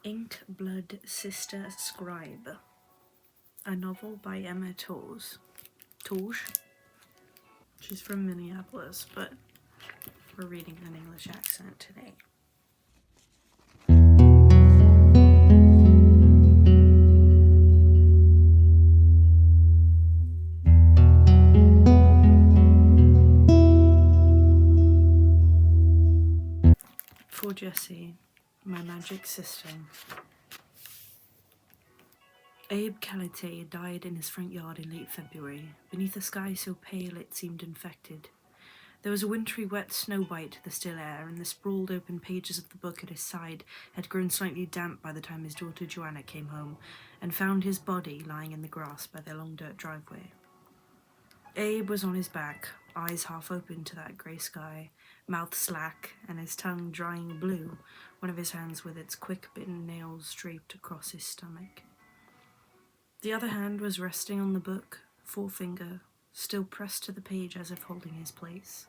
Ink Blood Sister Scribe, a novel by Emma Torzs. She's from Minneapolis, but we're reading an English accent today. For Jessie, my magic sister. Abe Calite died in his front yard in late February, beneath a sky so pale it seemed infected. There was a wintry wet snowbite to the still air, and the sprawled open pages of the book at his side had grown slightly damp by the time his daughter Joanna came home and found his body lying in the grass by their long dirt driveway. Abe was on his back, eyes half open to that grey sky, mouth slack and his tongue drying blue, one of his hands with its quick-bitten nails draped across his stomach. The other hand was resting on the book, forefinger still pressed to the page as if holding his place.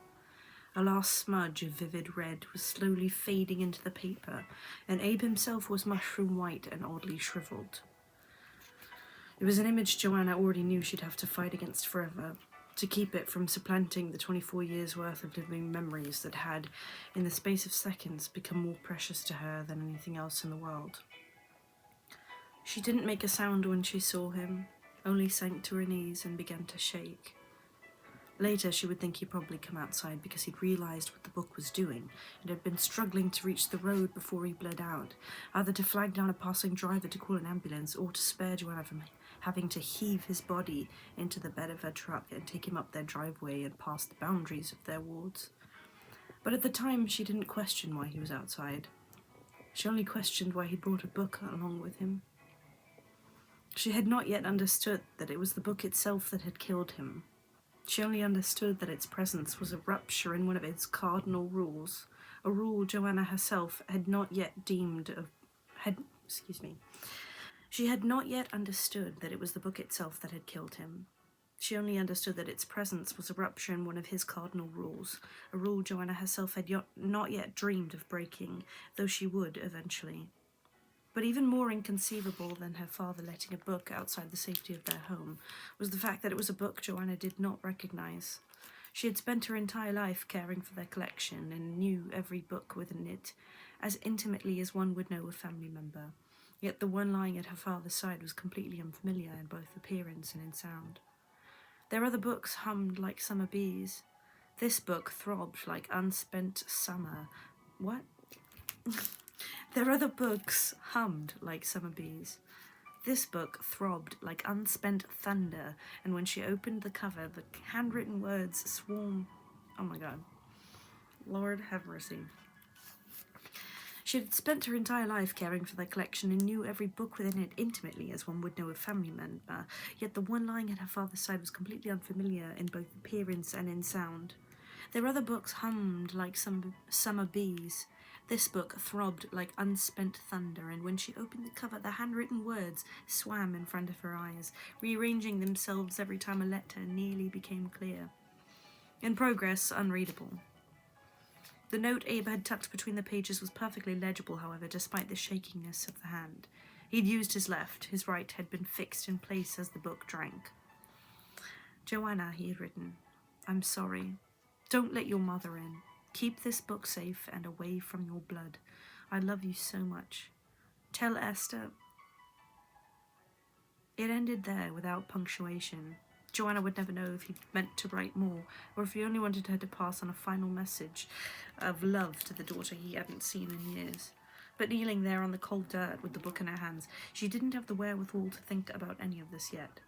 A last smudge of vivid red was slowly fading into the paper, and Abe himself was mushroom white and oddly shriveled. It was an image Joanna already knew she'd have to fight against forever, to keep it from supplanting the 24 years' worth of living memories that had, in the space of seconds, become more precious to her than anything else in the world. She didn't make a sound when she saw him, only sank to her knees and began to shake. Later, she would think he'd probably come outside because he'd realised what the book was doing and had been struggling to reach the road before he bled out, either to flag down a passing driver to call an ambulance or to spare Joanna from having to heave his body into the bed of her truck and take him up their driveway and past the boundaries of their wards. But at the time, she didn't question why he was outside. She only questioned why he'd brought a book along with him. She had not yet understood that it was the book itself that had killed him. She only understood that its presence was a rupture in one of its cardinal rules, a rule Joanna herself had not yet She had not yet understood that it was the book itself that had killed him. She only understood that its presence was a rupture in one of his cardinal rules, a rule Joanna herself had not yet dreamed of breaking, though she would eventually. But even more inconceivable than her father letting a book outside the safety of their home was the fact that it was a book Joanna did not recognise. She had spent her entire life caring for their collection and knew every book within it as intimately as one would know a family member, yet the one lying at her father's side was completely unfamiliar in both appearance and in sound. Their other books hummed like summer bees. This book throbbed like unspent summer. What? Their other books hummed like summer bees. This book throbbed like unspent thunder, and when she opened the cover, the handwritten words swarm. Oh my God. Lord have mercy. She had spent her entire life caring for their collection and knew every book within it intimately as one would know a family member, yet the one lying at her father's side was completely unfamiliar in both appearance and in sound. Their other books hummed like summer bees. This book throbbed like unspent thunder, and when she opened the cover, the handwritten words swam in front of her eyes, rearranging themselves every time a letter nearly became clear. In progress, unreadable. The note Abe had tucked between the pages was perfectly legible, however, despite the shakiness of the hand. He'd used his left, his right had been fixed in place as the book drank. Joanna, he had written, I'm sorry. Don't let your mother in. Keep this book safe and away from your blood. I love you so much. Tell Esther. It ended there without punctuation. Joanna would never know if he meant to write more, or if he only wanted her to pass on a final message of love to the daughter he hadn't seen in years. But kneeling there on the cold dirt with the book in her hands, she didn't have the wherewithal to think about any of this yet.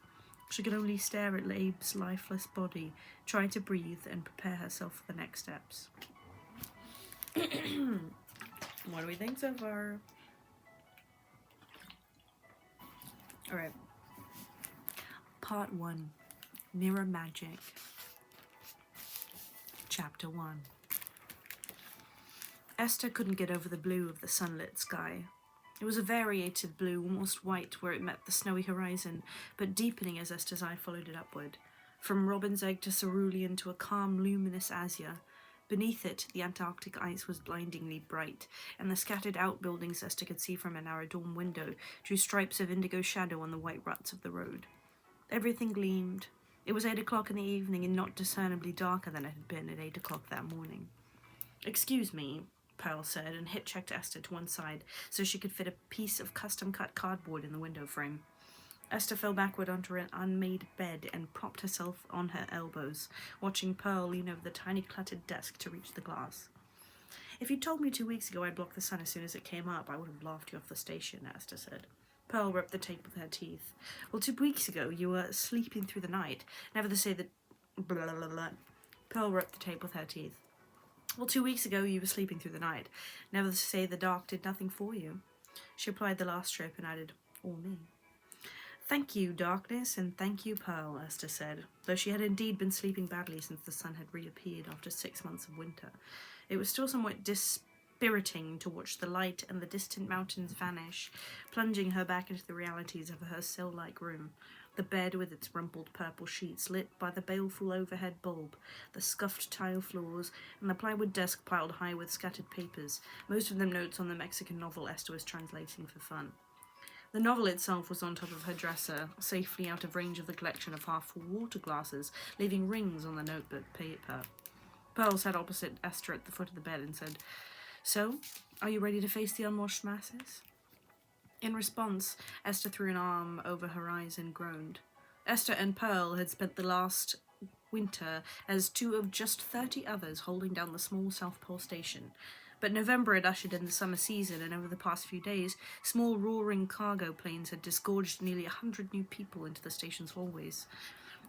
She could only stare at Abe's lifeless body, try to breathe, and prepare herself for the next steps. What do we think so far? Alright. Part 1. Mirror Magic. Chapter 1. Esther couldn't get over the blue of the sunlit sky. It was a variated blue, almost white where it met the snowy horizon, but deepening as Esther's eye followed it upward. From robin's egg to cerulean to a calm, luminous azure. Beneath it, the Antarctic ice was blindingly bright, and the scattered outbuildings Esther could see from a narrow dorm window drew stripes of indigo shadow on the white ruts of the road. Everything gleamed. It was 8 o'clock in the evening and not discernibly darker than it had been at 8 o'clock that morning. "Excuse me," Pearl said, and hip-checked Esther to one side so she could fit a piece of custom-cut cardboard in the window frame. Esther fell backward onto an unmade bed and propped herself on her elbows, watching Pearl lean over the tiny cluttered desk to reach the glass. "If you'd told me 2 weeks ago I'd block the sun as soon as it came up, I would have laughed you off the station," Esther said. Pearl rubbed the tape with her teeth. "Well, 2 weeks ago you were sleeping through the night, never to say that..." Blah, blah, blah. Pearl rubbed the tape with her teeth. "Well, 2 weeks ago you were sleeping through the night, never to say the dark did nothing for you." She applied the last strip and added, "or me." "Thank you, darkness, and thank you, Pearl," Esther said, though she had indeed been sleeping badly since the sun had reappeared after 6 months of winter. It was still somewhat dispiriting to watch the light and the distant mountains vanish, plunging her back into the realities of her cell-like room. The bed with its rumpled purple sheets lit by the baleful overhead bulb, the scuffed tile floors, and the plywood desk piled high with scattered papers, most of them notes on the Mexican novel Esther was translating for fun. The novel itself was on top of her dresser, safely out of range of the collection of half-full water glasses, leaving rings on the notebook paper. Pearl sat opposite Esther at the foot of the bed and said, "So, are you ready to face the unwashed masses?" In response, Esther threw an arm over her eyes and groaned. Esther and Pearl had spent the last winter as two of just 30 others holding down the small South Pole station. But November had ushered in the summer season, and over the past few days, small roaring cargo planes had disgorged nearly 100 new people into the station's hallways.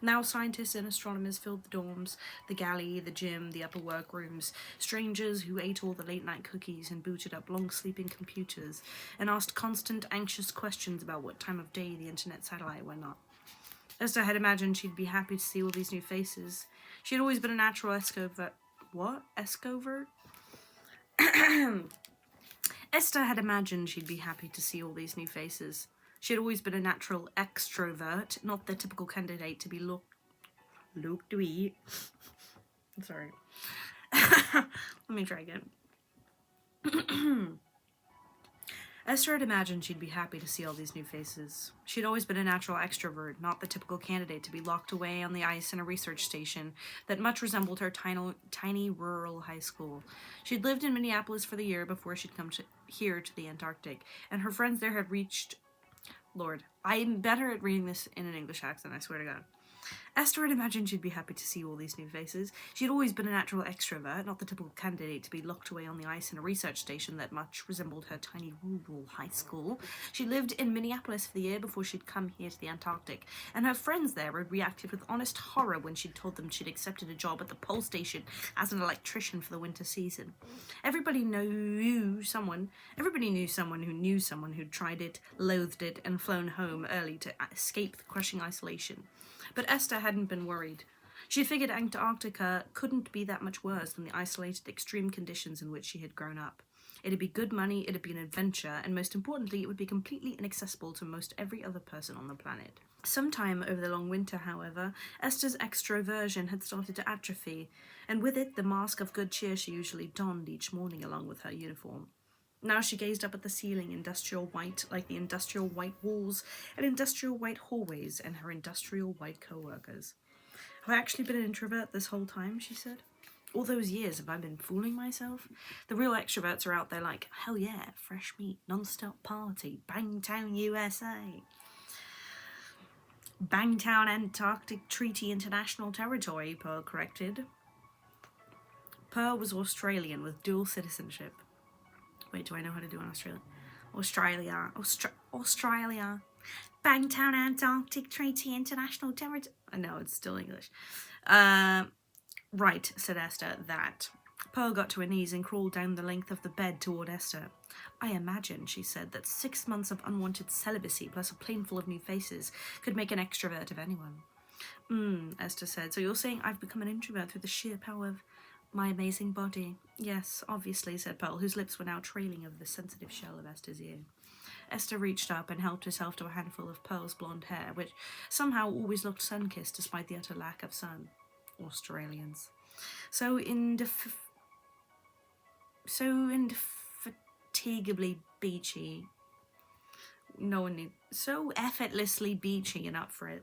Now scientists and astronomers filled the dorms, the galley, the gym, the upper workrooms, strangers who ate all the late-night cookies and booted up long-sleeping computers, and asked constant, anxious questions about what time of day the internet satellite went up. Esther had imagined she'd be happy to see all these new faces. She had always been a natural escovert. What? Escovert? Esther had imagined she'd be happy to see all these new faces. She had always been a natural extrovert, not the typical candidate to be looked to eat. Sorry. Let me try again. Esther had imagined she'd be happy to see all these new faces. She'd always been a natural extrovert, not the typical candidate to be locked away on the ice in a research station that much resembled her tiny rural high school. She'd lived in Minneapolis for the year before she'd come here to the Antarctic, and her friends there had reached... Lord, I'm better at reading this in an English accent, I swear to God. Esther had imagined she'd be happy to see all these new faces. She'd always been a natural extrovert, not the typical candidate to be locked away on the ice in a research station that much resembled her tiny rural high school. She lived in Minneapolis for the year before she'd come here to the Antarctic, and her friends there had reacted with honest horror when she'd told them she'd accepted a job at the pole station as an electrician for the winter season. Everybody knew someone who knew someone who'd tried it, loathed it, and flown home early to escape the crushing isolation. But Esther hadn't been worried. She figured Antarctica couldn't be that much worse than the isolated, extreme conditions in which she had grown up. It'd be good money, it'd be an adventure, and most importantly, it would be completely inaccessible to most every other person on the planet. Sometime over the long winter, however, Esther's extroversion had started to atrophy, and with it the mask of good cheer she usually donned each morning along with her uniform. Now she gazed up at the ceiling, industrial white, like the industrial white walls and industrial white hallways and her industrial white co-workers. "Have I actually been an introvert this whole time?" she said. "All those years, have I been fooling myself? The real extroverts are out there like, hell yeah, fresh meat, non-stop party, Bangtown, USA. Bangtown, Antarctic Treaty International Territory," Pearl corrected. Pearl was Australian with dual citizenship. Wait, do I know how to do an Australian? Australia. Bangtown, Antarctic Treaty International Territory. No, it's still English. Right, said Esther, that. Pearl got to her knees and crawled down the length of the bed toward Esther. "I imagine," she said, "that 6 months of unwanted celibacy plus a plane full of new faces could make an extrovert of anyone." Esther said, "So you're saying I've become an introvert through the sheer power of my amazing body?" "Yes, obviously," said Pearl, whose lips were now trailing over the sensitive shell of Esther's ear. Esther reached up and helped herself to a handful of Pearl's blonde hair, which somehow always looked sun-kissed despite the utter lack of sun. Australians. "So so indefatigably beachy. No one need so effortlessly beachy and up for it.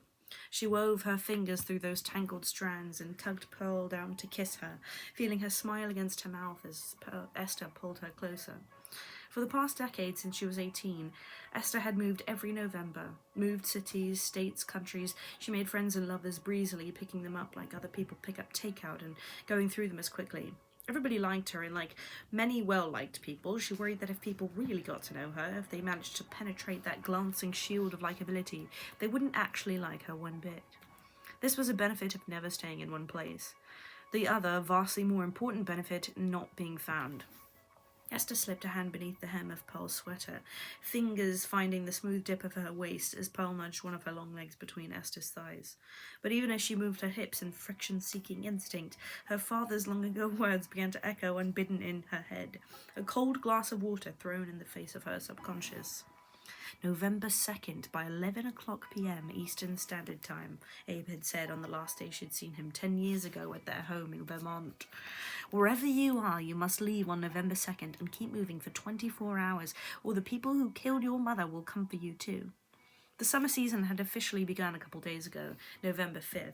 She wove her fingers through those tangled strands and tugged Pearl down to kiss her, feeling her smile against her mouth as Esther pulled her closer. For the past decade, since she was 18, Esther had moved every November. Moved cities, states, countries. She made friends and lovers breezily, picking them up like other people pick up takeout and going through them as quickly. Everybody liked her, and like many well-liked people, she worried that if people really got to know her, if they managed to penetrate that glancing shield of likability, they wouldn't actually like her one bit. This was a benefit of never staying in one place. The other, vastly more important benefit, not being found. Esther slipped a hand beneath the hem of Pearl's sweater, fingers finding the smooth dip of her waist as Pearl nudged one of her long legs between Esther's thighs. But even as she moved her hips in friction-seeking instinct, her father's long-ago words began to echo unbidden in her head, a cold glass of water thrown in the face of her subconscious. November 2nd, by 11 o'clock p.m. Eastern Standard Time, Abe had said on the last day she'd seen him 10 years ago at their home in Vermont. Wherever you are, you must leave on November 2nd and keep moving for 24 hours, or the people who killed your mother will come for you too. The summer season had officially begun a couple days ago, November 5th.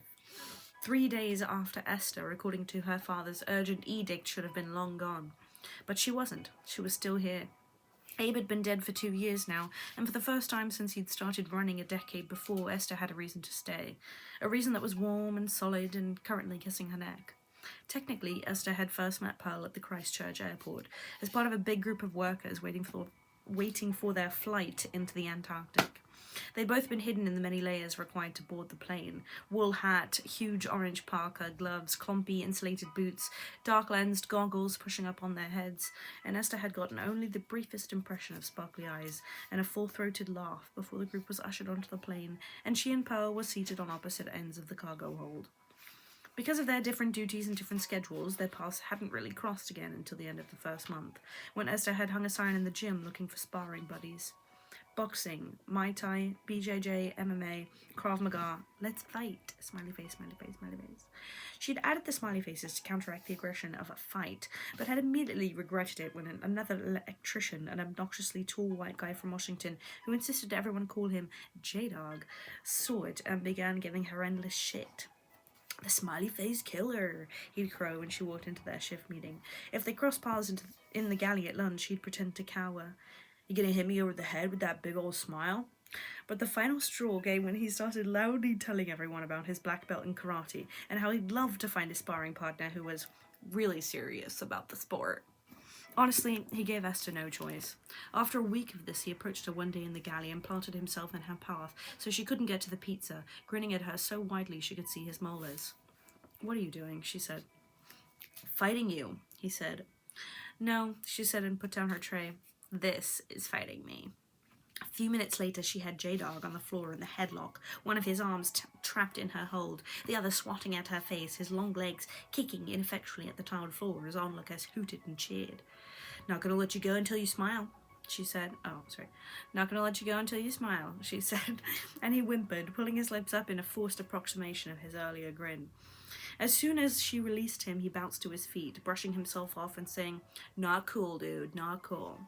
3 days after Esther, according to her father's urgent edict, should have been long gone. But she wasn't. She was still here. Abe had been dead for 2 years now, and for the first time since he'd started running a decade before, Esther had a reason to stay. A reason that was warm and solid and currently kissing her neck. Technically, Esther had first met Pearl at the Christchurch airport, as part of a big group of workers waiting for their flight into the Antarctic. They'd both been hidden in the many layers required to board the plane. Wool hat, huge orange parka, gloves, clumpy insulated boots, dark-lensed goggles pushing up on their heads, and Esther had gotten only the briefest impression of sparkly eyes and a full-throated laugh before the group was ushered onto the plane, and she and Pearl were seated on opposite ends of the cargo hold. Because of their different duties and different schedules, their paths hadn't really crossed again until the end of the first month, when Esther had hung a sign in the gym looking for sparring buddies. Boxing, Muay Thai, BJJ, MMA, Krav Maga, let's fight, smiley face, smiley face, smiley face. She had added the smiley faces to counteract the aggression of a fight, but had immediately regretted it when another electrician, an obnoxiously tall white guy from Washington, who insisted everyone call him J-Dog, saw it and began giving her endless shit. The smiley face killer, he'd crow when she walked into their shift meeting. If they crossed paths in the galley at lunch, he'd pretend to cower. You gonna hit me over the head with that big old smile? But the final straw came when he started loudly telling everyone about his black belt in karate and how he'd love to find a sparring partner who was really serious about the sport. Honestly, he gave Esther no choice. After a week of this, he approached her one day in the galley and planted himself in her path so she couldn't get to the pizza, grinning at her so widely she could see his molars. "What are you doing?" she said. "Fighting you," he said. "No," she said and put down her tray. "This is fighting me." A few minutes later, she had J-Dog on the floor in the headlock, one of his arms trapped in her hold, the other swatting at her face, his long legs kicking ineffectually at the tiled floor as onlookers hooted and cheered. "Not gonna let you go until you smile," she said. "Not gonna let you go until you smile," she said, and he whimpered, pulling his lips up in a forced approximation of his earlier grin. As soon as she released him, he bounced to his feet, brushing himself off and saying, "Not cool, dude, not cool."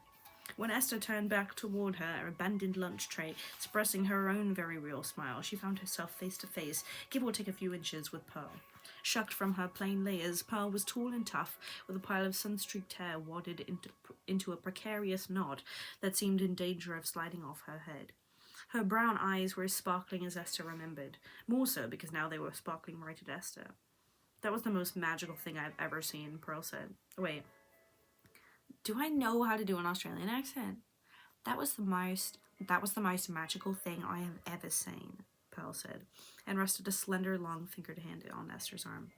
When Esther turned back toward her abandoned lunch tray, expressing her own very real smile, she found herself face to face, give or take a few inches, with Pearl. Shucked from her plain layers, Pearl was tall and tough, with a pile of sun-streaked hair wadded into a precarious knot that seemed in danger of sliding off her head. Her brown eyes were as sparkling as Esther remembered, more so because now they were sparkling right at Esther. "That was the most magical thing I've ever seen," Pearl said. "Wait. Do I know how to do an Australian accent?" That was the most magical thing I have ever seen," Pearl said, and rested a slender, long-fingered hand on Esther's arm.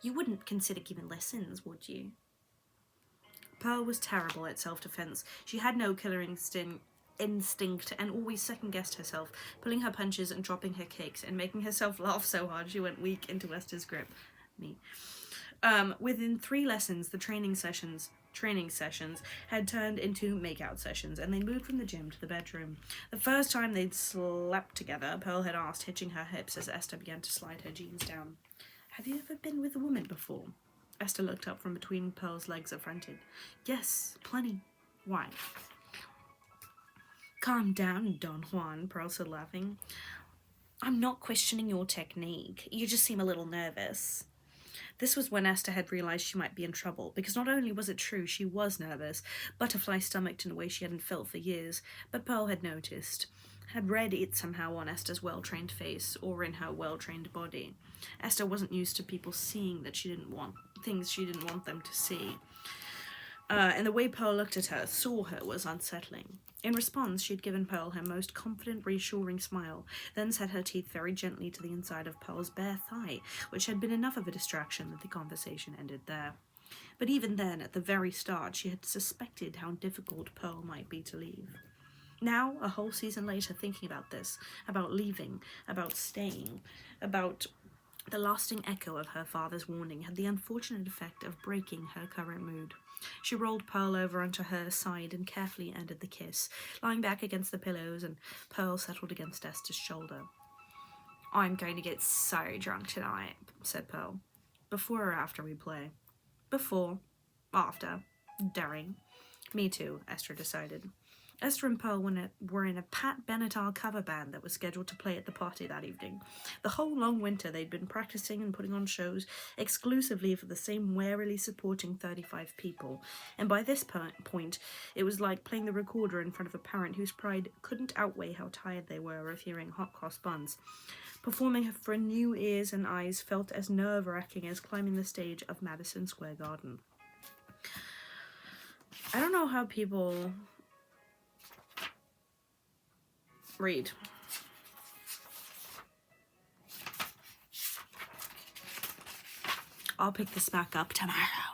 "You wouldn't consider giving lessons, would you?" Pearl was terrible at self-defense. She had no killer instinct and always second-guessed herself, pulling her punches and dropping her kicks and making herself laugh so hard she went weak into Esther's grip. Within 3 lessons, the training sessions had turned into make-out sessions, and they moved from the gym to the bedroom. The first time they'd slept together, Pearl had asked, hitching her hips as Esther began to slide her jeans down, "Have you ever been with a woman before?" Esther looked up from between Pearl's legs affronted. Yes, plenty. Why? Calm down, Don Juan, Pearl said, laughing. I'm not questioning your technique. You just seem a little nervous. This was when Esther had realised she might be in trouble, because not only was it true she was nervous, butterfly-stomached in a way she hadn't felt for years, but Pearl had noticed, had read it somehow on Esther's well-trained face, or in her well-trained body. Esther wasn't used to people seeing that things she didn't want them to see. And the way Pearl looked at her, saw her, was unsettling. In response, she had given Pearl her most confident, reassuring smile, then set her teeth very gently to the inside of Pearl's bare thigh, which had been enough of a distraction that the conversation ended there. But even then, at the very start, she had suspected how difficult Pearl might be to leave. Now, a whole season later, thinking about this, about leaving, about staying, about the lasting echo of her father's warning had the unfortunate effect of breaking her current mood. She rolled Pearl over onto her side and carefully ended the kiss, lying back against the pillows, and Pearl settled against Esther's shoulder. I'm going to get so drunk tonight, said Pearl. Before or after we play? Before. After. During. Me too, Esther decided. Esther and Pearl were in a Pat Benatar cover band that was scheduled to play at the party that evening. The whole long winter they'd been practicing and putting on shows exclusively for the same warily supporting 35 people, and by this point it was like playing the recorder in front of a parent whose pride couldn't outweigh how tired they were of hearing hot cross buns. Performing for new ears and eyes felt as nerve-wracking as climbing the stage of Madison Square Garden. I don't know how people read. I'll pick this back up tomorrow.